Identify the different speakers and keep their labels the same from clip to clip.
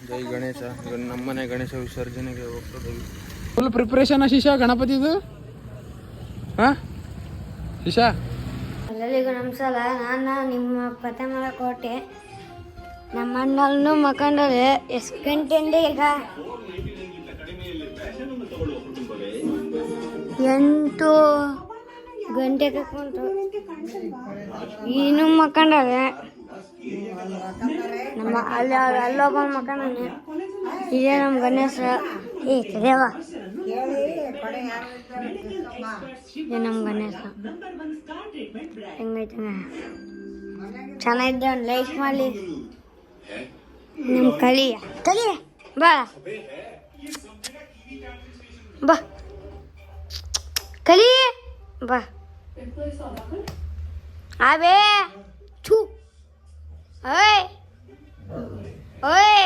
Speaker 1: ಜೈ ಗಣೇಶ. ನಮ್ಮನೆ ಗಣೇಶ ವಿಸರ್ಜನೆಗೆ ಹೋಗ್ತದೆ.
Speaker 2: ಫುಲ್ ಪ್ರಿಪ್ರೇಷನ್ ಶಿಶಾ ಗಣಪತಿದು. ಹಾಂ ಶಿಶಾ
Speaker 3: ಎಲ್ಲರಿಗೂ ನಮಸ್ಕಾರ. ನಾನು ನಿಮ್ಮ ಪ್ರಥಮ ಕೋಟೆ. ನಮ್ಮ ಅಣ್ಣನೂ ಮಕ್ಕಂಡ್ರೆ ಎಷ್ಟು ಗಂಟೆಯಿಂದ ಈಗ 8 ಗಂಟೆಗೆ ಕುಂತು ಇನ್ನೂ ಮಕ್ಕಂಡವೆ. ನಮ್ಮ ಅಲ್ಲೊಬ್ಬ ಮಕ್ಕಂಡನೆ. ಇದೇ ನಮ್ಮ ಗಣೇಶ. ದೇವ ಇದೆ ನಮ್ಮ ಗಣೇಶ. ಹೆಂಗೈತೆ ಚೆನ್ನಾಗಿದ್ದೆ. ಒಂದು ಲೈಕ್ ಮಾಡಿ. ನಮ್ಮ ಕಲಿ ಬಾ ಬಾ ಕಲಿ ಬಾ ಆಬೇ ಛೂ ಓಯ್ ಓಯ್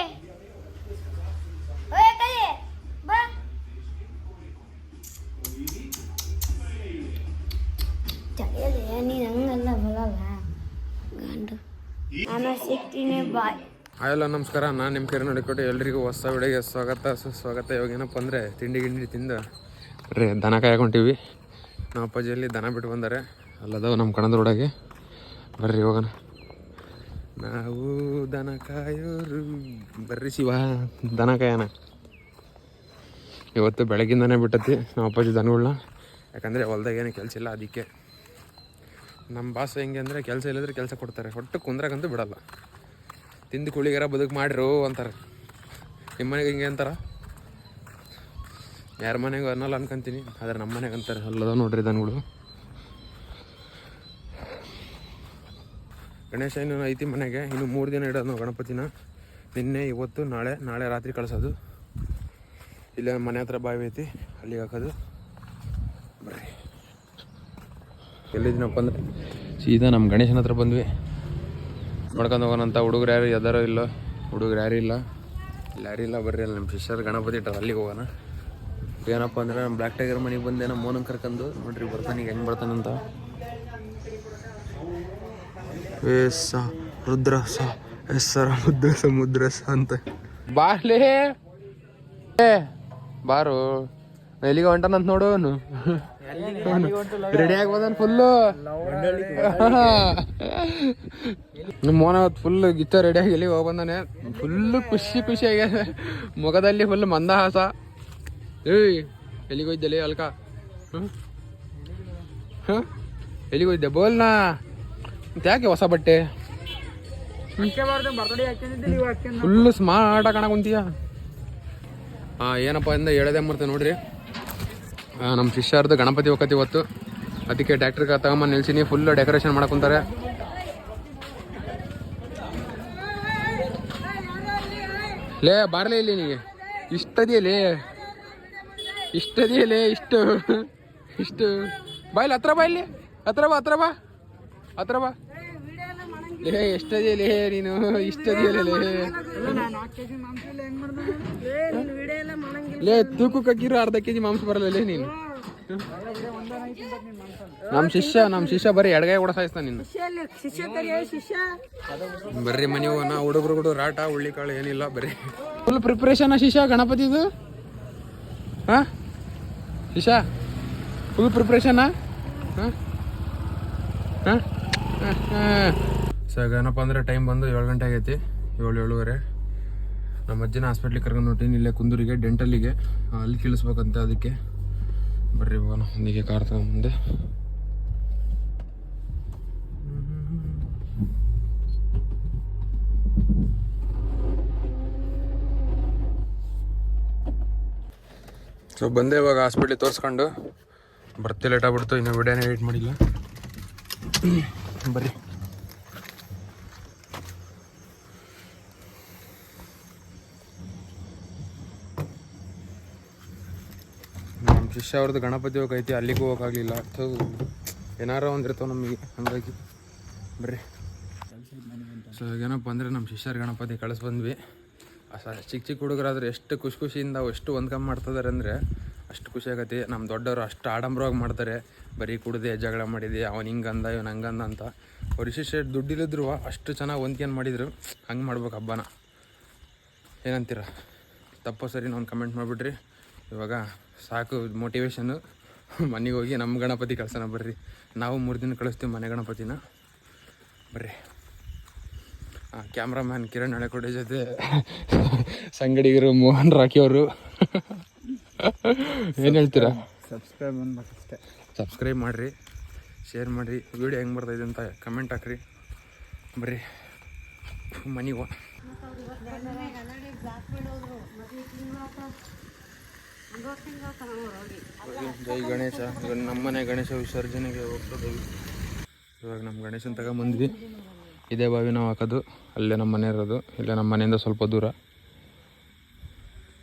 Speaker 3: ಓಯ್ ಕಲಿ ಬಾ. ತಲೆಯಲ್ಲಿ ನೀನು ಹಂಗಲ್ಲ ಬರಲ್ಲ ಗಂಡು. ನಾನು ಸಿಗ್ತೀನಿ ಬಾಯ್.
Speaker 1: ಹಾಯಲ್ಲ ನಮಸ್ಕಾರ. ನಾನು ನಿಮ್ಮ ಕರೆ ನೋಡಿಕೊಟ್ಟು ಎಲ್ರಿಗೂ ಹೊಸ ವಿಡಿಯೋಗೆ ಸ್ವಾಗತ ಸುಸ್ವಾಗತ. ಇವಾಗ ಏನಪ್ಪ ಅಂದರೆ ತಿಂಡಿ ತಿಂದು ಬರ್ರಿ ದನ ಕಾಯ್ಕೊಂತೀವಿ. ನಮ್ಮ ಅಪ್ಪಾಜಿಯಲ್ಲಿ ದನ ಬಿಟ್ಟು ಬಂದಾರೆ. ಅಲ್ಲದವು ನಮ್ಮ ಕಣದ ರೋಡಾಗೆ. ಬರ್ರಿ ಹೋಗೋಣ. ನಾವು ದನ ಕಾಯೋರು. ಬರ್ರಿ ಶಿವ ದನ ಕಾಯೋಣ. ಇವತ್ತು ಬೆಳಗ್ಗಿಂದನೇ ಬಿಟ್ಟತಿ ನಮ್ಮ ಅಪ್ಪಾಜಿ ದನಗಳನ್ನ. ಯಾಕಂದರೆ ಹೊಲ್ದಾಗ ಏನು ಕೆಲಸ ಇಲ್ಲ. ಅದಕ್ಕೆ ನಮ್ಮ ಬಾಸ್ ಹೆಂಗೆ ಅಂದರೆ ಕೆಲಸ ಇಲ್ಲದ್ರೆ ಕೆಲಸ ಕೊಡ್ತಾರೆ. ಒಟ್ಟು ಕುಂದ್ರಾಗಂತೂ ಬಿಡಲ್ಲ. ತಿಂದು ಕುಳಿಗಾರ ಬದುಕು ಮಾಡಿರು ಅಂತಾರೆ. ನಿಮ್ಮ ಮನೆಗೆ ಹಿಂಗೆ ಅಂತಾರ? ಯಾರ ಮನೆಗೂ ಅನ್ನಲ್ಲ ಅನ್ಕೊಂತೀನಿ, ಆದರೆ ನಮ್ಮ ಮನೆಗೆ ಅಂತಾರೆ. ಅಲ್ಲದ ನೋಡ್ರಿ ದನಗಳು. ಗಣೇಶ ಇನ್ನೂ ಐತಿ ಮನೆಗೆ. ಇನ್ನು 3 ದಿನ ಇಡೋದು ನಾವು ಗಣಪತಿನ. ನಿನ್ನೆ ಇವತ್ತು ನಾಳೆ ರಾತ್ರಿ ಕಳಿಸೋದು. ಇಲ್ಲೇ ಮನೆ ಹತ್ರ ಬಾವಿ ಐತಿ, ಅಲ್ಲಿಗೆ ಹಾಕೋದು. ಬರ್ರಿ ಎಲ್ಲಿದ್ದೀನಪ್ಪ ಅಂದರೆ ಸೀದಾ ನಮ್ಮ ಗಣೇಶನ ಹತ್ರ ಬಂದ್ವಿ. ನೋಡ್ಕೊಂಡು ಹೋಗೋಣಂತ. ಹುಡುಗರು ಯಾರು ಎದಾರೋ ಇಲ್ಲ, ಹುಡುಗರು ಯಾರೂ ಇಲ್ಲ, ಬರ್ರಿ. ಅಲ್ಲಿ ನಮ್ಮ ಶಿಷ್ಯರು ಗಣಪತಿ ಇಟ್ಟಾರೆ, ಅಲ್ಲಿಗೆ ಹೋಗೋಣ. ಏನಪ್ಪ ಅಂದರೆ ನಮ್ಮ ಬ್ಲ್ಯಾಕ್ ಟೈಗರ್ ಮನೆಗೆ ಬಂದೆ. ನಮ್ಮ ಮೋನಂಗೆ ಕರ್ಕೊಂಡು ನೋಡ್ರಿ ಬರ್ತಾನೆ. ಈಗ ಹೆಂಗೆ ಬರ್ತಾನಂತ. ಏಸ ರುದ್ರಸ ಎಸ್ಸರ ಮುದ್ರ ಸಮುದ್ರಸ ಅಂತ. ಬಾರ್ಲೇ ಬಾರು ಎಲ್ಲಿಗೆ ಹೊಂಟಾನಂತ ನೋಡು. ಅವನು ರೆಡಿ ಆಗ್ಬೋದನ್ ಫುಲ್ಲು. ನಮ್ಮ ಮೋನ ಫುಲ್ ಗಿಚ್ಚ ರೆಡಿಯಾಗಿ ಎಲ್ಲಿಗೆ ಹೋಗಿ ಬಂದಾನೆ. ಫುಲ್ಲು ಖುಷಿ ಆಗ್ಯಾದ ಮುಖದಲ್ಲಿ. ಫುಲ್ ಮಂದಹಾಸ. ಏಯ್ ಎಲ್ಲಿಗೆ ಹೋಯ್ದಲ್ಲಿ ಅಲ್ಕ? ಎಲ್ಲಿಗೆ ಹೋಯ್ದೆ ಬೋಲ್ನಾ? ಮತ್ತೆ ಯಾಕೆ ಹೊಸ ಬಟ್ಟೆ? ಫುಲ್ಲು ಸ್ಮಾರ್ಟ್ ಆಗಿ ಕಾಣಕುಂತೀಯ. ಏನಪ್ಪ ಇಂದ ಹೇಳದೆ ಮರ್ತೆ ನೋಡ್ರಿ. ನಮ್ಮ ಶಿಷ್ಯರ್ದು ಗಣಪತಿ ಹೋಗತಿ ಇವತ್ತು. ಅದಕ್ಕೆ ಟ್ಯಾಕ್ಟ್ರಿಗೆ ತಗೊಂಬಂದು ನಿಲ್ಸಿನಿ. Full decoration ಮಾಡಕುಂತಾರೆ. ಲೇ ಬಾರ್ಲೇ ಇಲ್ಲಿ ನೀಗೆ ಇಷ್ಟದಿಯಲೇ ಇಷ್ಟು ಬಾಯಿಲಿ ಹತ್ರ ಬಾ. ಇಲ್ಲಿ ಹತ್ರ ಬಾ ಲೇ ಎಷ್ಟದಿಯಲೇ ನೀನು? ಇಷ್ಟದಿಯಲೇ ಲೇ ತೂಕಕ್ಕೆ ಹಾಕಿರೋ 1/2 kg ಮಾಂಸ ಬರಲ್ಲ ನೀನು. ನಮ್ಮ ಶಿಷ್ಯ ಬರೀ ಎಡಗೈ ಕೂಡ ಸಾಯಿಸ್ತಾನೆ ನಿನ್ನ. ಬರ್ರಿ ಮನೆ ಹೋಗೋಣ. ಹುಡುಗರು ರಾಟ ಹುಳ್ಳಿಕಾಳು ಏನಿಲ್ಲ. ಬರ್ರಿ ಫುಲ್ ಪ್ರಿಪ್ರೇಷನ್ ಶಿಶಾ ಗಣಪತಿದು. ಹಾಂ ಶಿಶಾ ಫುಲ್ ಪ್ರಿಪ್ರೇಷನಾ? ಹಾಂ ಸರ್ ಏನಪ್ಪ ಅಂದರೆ ಟೈಮ್ ಬಂದು 7 ಗಂಟೆ ಆಗೈತಿ. 7:30. ನಮ್ಮ ಅಜ್ಜಿನ ಹಾಸ್ಪಿಟ್ಲಿಗೆ ಕರ್ಕೊಂಡು ಹೊಂಟೀನಿ. ಇಲ್ಲೇ ಕುಂದೂರಿಗೆ ಡೆಂಟಲ್ಲಿಗೆ. ಅಲ್ಲಿ ಕಳಿಸ್ಬೇಕಂತೆ. ಅದಕ್ಕೆ ಬರ್ರಿ ಹೋಗೋಣ. ಒಂದಿಗೆ ಕಾರ್ ತಗೊಂಬಂದೆ. ಸೊ ಬಂದೆ ಇವಾಗ ಹಾಸ್ಪಿಟ್ಲಿಗೆ ತೋರಿಸ್ಕೊಂಡು. ಬರ್ತಿ ಲೇಟ್ ಆಗ್ಬಿಡ್ತು. ಇನ್ನೂ ವಿಡಿಯೋನೇ ಎಡಿಟ್ ಮಾಡಿಲ್ಲ. ಬರ್ರಿ ನಮ್ಮ ಶಿಷ್ಯ ಅವ್ರದ್ದು ಗಣಪತಿ ಹೋಗೈತಿ. ಅಲ್ಲಿಗೂ ಹೋಗೋಕ್ಕಾಗಲಿಲ್ಲ. ಏನಾರ ಒಂದಿರ್ತಾವೆ ನಮಗೆ, ಹಂಗಾಗಿ ಬರ್ರಿ. ಸೊ ಏನಪ್ಪ ಅಂದರೆ ನಮ್ಮ ಶಿಷ್ಯರ ಗಣಪತಿ ಕಳಿಸ್ಬಂದ್ವಿ. ಚಿಕ್ಕ ಹುಡುಗರಾದ್ರೆ ಎಷ್ಟು ಖುಷಿಯಿಂದ ಎಷ್ಟು ಹೊಂದ್ಕೊಂಡ್ ಮಾಡ್ತಿದ್ದಾರೆ ಅಂದರೆ ಅಷ್ಟು ಖುಷಿ ಆಗತ್ತೆ. ನಮ್ಮ ದೊಡ್ಡವರು ಅಷ್ಟು ಆಡಂಬರವಾಗಿ ಮಾಡ್ತಾರೆ. ಬರೀ ಕುಡ್ದೆ ಜಗಳ ಮಾಡಿದೆ, ಅವನು ಹಿಂಗಂದ ಇವನು ಹಂಗಂದ ಅಂತ. ಅವ್ರು ಇಷ್ಟು ದುಡ್ಡಿಲ್ಲಿದ್ರು ಅಷ್ಟು ಚೆನ್ನಾಗಿ ಹೊಂದ್ಕೊಂಡು ಮಾಡಿದ್ರು. ಹಂಗೆ ಮಾಡ್ಬೇಕು ಹಬ್ಬನ. ಏನಂತೀರ ತಪ್ಪು ಸರಿ ಒಂದು ಕಮೆಂಟ್ ಮಾಡಿಬಿಡ್ರಿ. ಇವಾಗ ಸಾಕು ಮೋಟಿವೇಶನ್ನು, ಮನೆಗೆ ಹೋಗಿ ನಮ್ಮ ಗಣಪತಿ ಕಳ್ಸೋಣ ಬರ್ರಿ. ನಾವು 3 ದಿನ ಕಳಿಸ್ತೀವಿ ಮನೆ ಗಣಪತಿನ. ಬರ್ರಿ. ಕ್ಯಾಮ್ರಾಮ್ಯಾನ್ ಕಿರಣ್ ಹಳೆಕೋಟೆ ಜೊತೆ ಸಂಗಡಿಗರು ಮೋಹನ್ ರಾಕಿ ಅವರು. ಏನು ಹೇಳ್ತೀರಾ? ಸಬ್ಸ್ಕ್ರೈಬ್ ಮಾಡಿರಿ, ಶೇರ್ ಮಾಡಿರಿ, ವಿಡಿಯೋ ಹೆಂಗೆ ಬರ್ತಾಯಿದೆ ಅಂತ ಕಮೆಂಟ್ ಹಾಕ್ರಿ. ಬರ್ರಿ ಮನೆಗೆ ಹೋಗೋಣ. ಜೈ ಗಣೇಶ. ಇವಾಗ ನಮ್ಮನೆ ಗಣೇಶ ವಿಸರ್ಜನೆಗೆ ಹೋಗ್ತದೇವಿ. ಇವಾಗ ನಮ್ಮ ಗಣೇಶನ ತಗೊಂಬಂದ್ವಿ. ಇದೇ ಬಾವಿ ನಾವು ಹಾಕೋದು. ಅಲ್ಲೇ ನಮ್ಮ ಮನೆ ಇರೋದು. ಇಲ್ಲೇ ನಮ್ಮ ಮನೆಯಿಂದ ಸ್ವಲ್ಪ ದೂರ.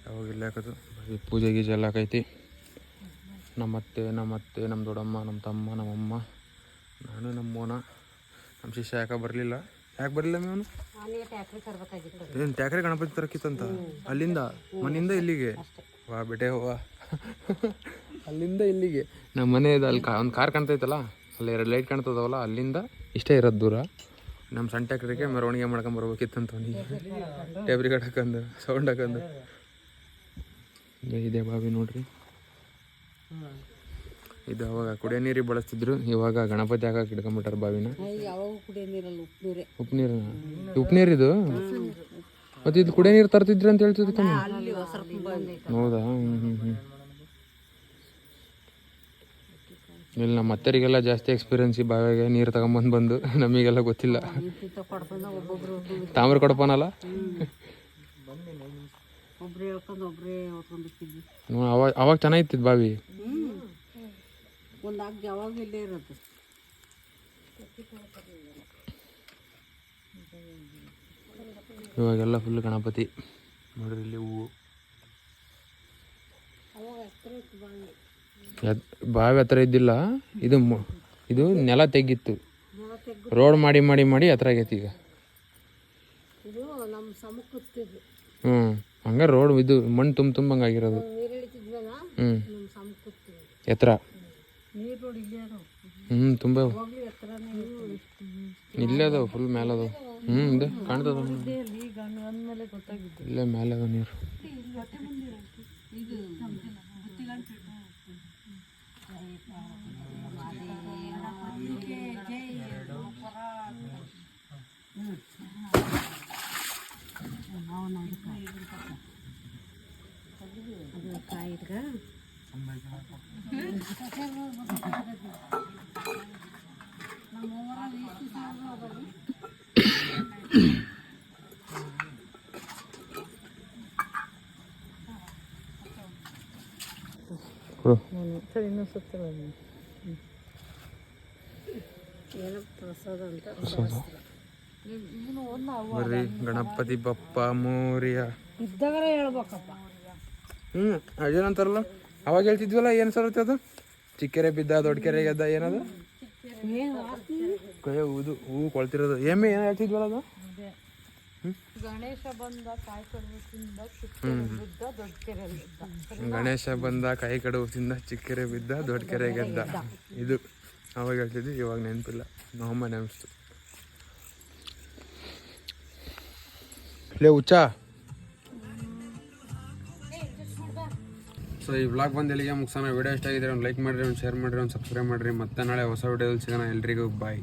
Speaker 1: ಯಾವಾಗ ಇಲ್ಲೇ ಹಾಕೋದು. ಪೂಜೆ ಗೀಜೆ ಎಲ್ಲ ಹಾಕೈತಿ. ನಮ್ಮತ್ತೆ, ನಮ್ಮ ದೊಡ್ಡಮ್ಮ, ನಮ್ಮ ತಮ್ಮ, ನಮ್ಮಮ್ಮ, ನಾನು, ನಮ್ಮ ಮೋನ. ನಮ್ಮ ಶಿಷ್ಯ ಯಾಕೆ ಬರಲಿಲ್ಲ? ಯಾಕೆ ಬರಲಿಲ್ಲ ಮೇವನು? ಏನು ಟ್ಯಾಕ್ರಿ ಗಣಪತಿ ತರಕಿತ್ತಂತ ಅಲ್ಲಿಂದ ಮನೆಯಿಂದ ಇಲ್ಲಿಗೆ? ವಾ ಬೇಟೆ ವಾ. ಅಲ್ಲಿಂದ ಇಲ್ಲಿಗೆ ನಮ್ಮ ಮನೆ ಇದೆ. ಅಲ್ಲಿ ಒಂದು ಕಾರ್ ಕಾಣ್ತೈತಲ್ಲ, ಅಲ್ಲಿ 2 ಲೈಟ್ ಕಾಣ್ತದವಲ್ಲ, ಅಲ್ಲಿಂದ ಇಷ್ಟೇ ಇರೋದು ದೂರ. ನಮ್ಮ ಸಣ್ಣ ಟ್ಯಾಕ್ರಿಗೆ ಮೆರವಣಿಗೆ ಮಾಡ್ಕೊಂಬರ್ಬೇಕಿತ್ತಂತ ಅವನಿಗೆ. ಟೇಬ್ರಿ ಕಟ್ ಹಾಕೊಂಡು ಸೌಂಡ್ ಹಾಕೊಂಡು. ಇದೇ ಬಾವಿ ನೋಡ್ರಿ. ಇದು ಅವಾಗ ಕುಡಿಯೋ ನೀರಿಗೆ ಬಳಸ್ತಿದ್ರು. ಇವಾಗ ಗಣಪತಿ ಹಾಕಕ್ಕೆ ಹಿಡ್ಕೊಂಬಿಟ್ಟಾರ ಬಾವಿನ. ಉಪ್ಪು ನೀರಿದು. ಮತ್ತೆ ಇದು ಕುಡಿಯೋ ನೀರು ತರ್ತಿದ್ರಿ ಅಂತ ಹೇಳ್ತಿದ್ರು ತಾನೆ? ಹೌದಾ? ಇಲ್ಲಿ ನಮ್ಮ ಅತ್ತರಿಗೆಲ್ಲ ಜಾಸ್ತಿ ಎಕ್ಸ್ಪೀರಿಯನ್ಸ್ ಈ ಬಾವಿಗೆ ನೀರು ತಗೊಂಬಂದು ನಮಗೆಲ್ಲ ಗೊತ್ತಿಲ್ಲ. ತಾಮ್ರ ಕೊಡಪನಲ್ಲ. ಅವಾಗ ಚೆನ್ನಾಗಿತ್ತು ಬಾವಿ. ಇವಾಗೆಲ್ಲ ಫುಲ್ ಗಣಪತಿ ನೋಡ್ರಿ. ಇಲ್ಲಿ ಹೂವು. ಬಾವಿ ಹತ್ರ ಇದ್ದಿಲ್ಲ. ಇದು ನೆಲ ತೆಗ್ಗಿತ್ತು. ರೋಡ್ ಮಾಡಿ ಹತ್ರ ಆಗೈತಿ ಈಗ. ಹಂಗ ರೋಡ್ ಇದು ಮಣ್ಣು ತುಂಬಂಗಾಗಿರೋದು. ಎತ್ತರ ತುಂಬ ಇಲ್ಲೇ ಅದಾವ. ಫುಲ್ ಮೇಲೆ ಅದಾವ. ಇದೆ ಕಾಣ್ತದ. ಇಲ್ಲೇ ಮೇಲೆ ಅದ ನೀರು. ಬರ್ರಿ ಗಣಪತಿ ಬಪ್ಪ ಮೋರಿಯ
Speaker 3: ಇದ್ದವರೇ ಹೇಳ್ಬೇಕಪ್ಪ.
Speaker 1: ಅದೇನಂತಾರಲ್ಲ ಅವಾಗ ಹೇಳ್ತಿದ್ವಲ್ಲ, ಏನು ಸರುತ್ತೆ ಅದು? ಚಿಕ್ಕೆರೆ ಬಿದ್ದ ದೊಡ್ಡ ಕೆರೆ ಗೆದ್ದ, ಏನದು? ಊದು ಹೂವು ಕೊಳ್ತಿರೋದು. ಏನ್ ಹೇಳ್ತಿದ್ವಲ್ಲ ಅದು?
Speaker 3: ಗಣೇಶ ಬಂದ ಕಾಯಿ ಕಡುವಿಂದ
Speaker 1: ಗಣೇಶ ಬಂದ ಕಾಯಿ ಕಡುವಿಂದ ಚಿಕ್ಕೆರೆ ಬಿದ್ದ ದೊಡ್ಡ ಕೆರೆ ಗೆದ್ದ. ಇದು ಅವಾಗ ಹೇಳ್ತಿದ್ವಿ. ಇವಾಗ ನೆನಪಿಲ್ಲ. ನಮ್ಮಮ್ಮ ನೆನಪಿಸ್ತು. ಲೇ ಹುಚ್ಚ. ಸೊ ಈ ವ್ಲಾಗ್ ಬಂದು ಎಲ್ಲಿಗೆ ಮುಗಿಸೋಣ. ವಿಡಿಯೋ ಇಷ್ಟ ಆಗಿದ್ರೆ ಒಂದು ಲೈಕ್ ಮಾಡಿರಿ, ಒಂದು ಶೇರ್ ಮಾಡಿರಿ, ಒಂದು ಸಬ್ಸ್ಕ್ರೈಬ್ ಮಾಡಿರಿ. ಮತ್ತೆ ನಾಳೆ ಹೊಸ ವಿಡಿಯೋದಲ್ಲಿ ಸಿಗೋಣ. ಎಲ್ರಿಗೂ ಬಾಯ್.